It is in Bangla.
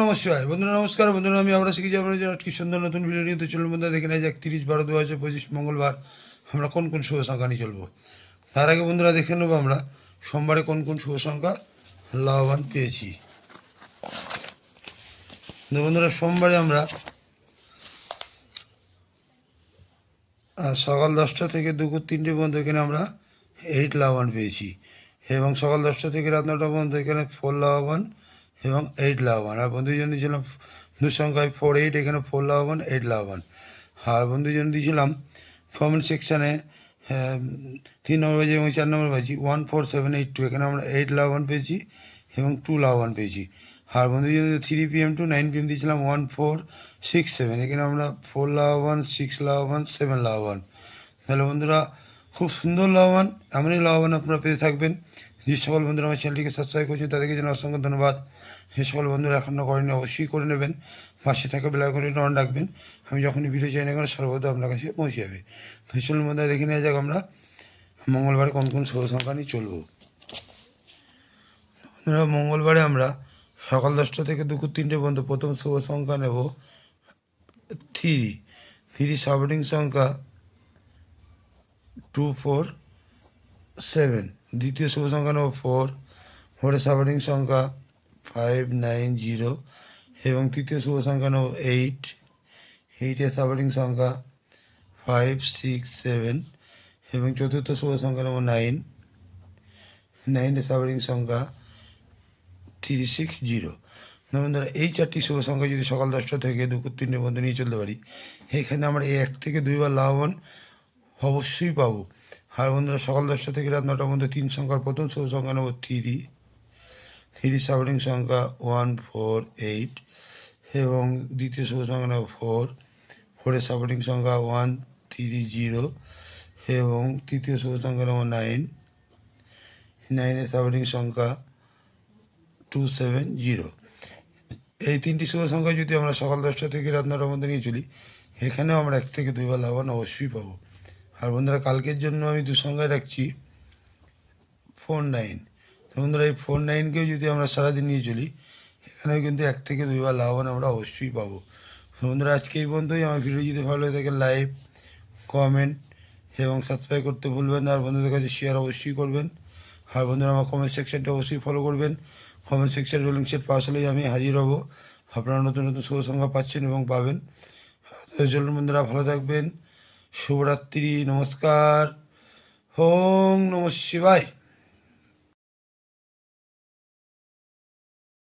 নমস্কার বন্ধুরা, নমস্কার বন্ধুরা। আমি আমরা শিখেছি আপনাদের জন্য কি সুন্দর নতুন ভিডিও নিয়ে তো চলুন বন্ধুরা, দেখে নেয় যে 31/12/2025 মঙ্গলবার আমরা কোন কোন শুভ সংখ্যা নিয়ে চলবো। তার আগে বন্ধুরা দেখে নেবো আমরা সোমবারে কোন কোন শুভ সংখ্যা লাভবান পেয়েছি। বন্ধুরা সোমবারে আমরা সকাল 10টা থেকে দুপুর 3টে পর্যন্ত এখানে আমরা 8 লাভবান পেয়েছি, এবং সকাল 10টা থেকে রাত 9টা পর্যন্ত এখানে 4 লাভবান এবং 8 লাভবান। আর বন্ধুর জন্য দিয়েছিলাম দুঃসংখ্যায় 4 8, এখানে 4 লাভবান 8 লাভবান। আর বন্ধুর জন্য দিয়েছিলাম কমেন্ট সেকশানে 3 নম্বর বাজি এবং 4 নম্বর বাজি 14782, এখানে আমরা 8 লাভবান পেয়েছি এবং 2 লাভবান পেয়েছি। আর বন্ধুর জন্য 3 PM to 9 PM দিয়েছিলাম 1467, এখানে আমরা 4 লাভবান 6 লাভবান 7 লাভবান। তাহলে বন্ধুরা খুব সুন্দর লাভবান, এমনই লাভবান আপনারা পেতে থাকবেন। যে সকল বন্ধুরা আমার চ্যানেলটিকে সাবস্ক্রাইব করছেন তাদেরকে যেন অসংখ্য ধন্যবাদ। যে সকল বন্ধুরা এখনও করেনি অবশ্যই করে নেবেন, পাশে থাকা বেল আইকনটি অন রাখবেন। আমি যখনই ভিডিও চাই না কেন সর্বদা আপনার কাছে পৌঁছে যাবে। তো চলুন বন্ধুরা দেখে নেওয়া যাক আমরা মঙ্গলবারে কোন কোন শুভ সংখ্যা নিয়ে চলবো। বন্ধুরা মঙ্গলবারে আমরা সকাল 10টা থেকে দুপুর 3টে পর্যন্ত প্রথম শুভ সংখ্যা নেব 3 সাপোর্টিং সংখ্যা 247, দ্বিতীয় শুভ সংখ্যা নেব 4 সাপোর্টিং সংখ্যা 590, এবং তৃতীয় শুভ সংখ্যা নেব 8 সাপোর্টিং সংখ্যা 567, এবং চতুর্থ শুভ সংখ্যা নেব 9 সাপোর্টিং সংখ্যা 360। বন্ধুরা এই 4টি শুভ সংখ্যা যদি সকাল 10টা থেকে দুপুর 3টে পর্যন্ত নিয়ে চলতে পারি, এখানে আমরা 1 থেকে 2 বার লাভবান অবশ্যই পাবো। আর বন্ধুরা সকাল 10টা থেকে রাত 9টা পর্যন্ত 3 সংখ্যার প্রথম শুভ সংখ্যা নেব 3 সাপোর্টিং সংখ্যা 148, এবং দ্বিতীয় শুভ সংখ্যা নেব 4 সাপোর্টিং সংখ্যা 130, এবং তৃতীয় শুভ সংখ্যা নেব 9 সাপোর্টিং সংখ্যা 270। এই 3টি শুভ সংখ্যা যদি আমরা সকাল 10টা থেকে রাত 9টার মধ্যে নিয়ে চলি, এখানেও আমরা 1 থেকে 2 বার লাভবান অবশ্যই পাবো। আর বন্ধুরা কালকের জন্য আমি 2 সংখ্যায় রাখছি 49। তো বন্ধুরা এই 49কেও যদি আমরা সারাদিন নিয়ে চলি, এখানেও কিন্তু 1 থেকে 2 বার লাভবান আমরা অবশ্যই পাবো। তো বন্ধুরা আজকে এই পর্যন্তই। আমার ভিডিও যদি ভালো লাগে থাকে লাইক, কমেন্ট এবং সাবস্ক্রাইব করতে ভুলবেন না। আর বন্ধুদের কাছে শেয়ার অবশ্যই করবেন। আর বন্ধুরা আমার কমেন্ট সেকশনটা অবশ্যই ফলো করবেন। Comment section rolling set pass হলেই আমি হাজির হব। আপনারা নতুন নতুন শুভ সংখ্যা পাচ্ছেন এবং পাবেন। তো চলুন বন্ধুরা ভালো থাকবেন। শুভরাত্রি, নমস্কার, ওম নমঃ শিবায়।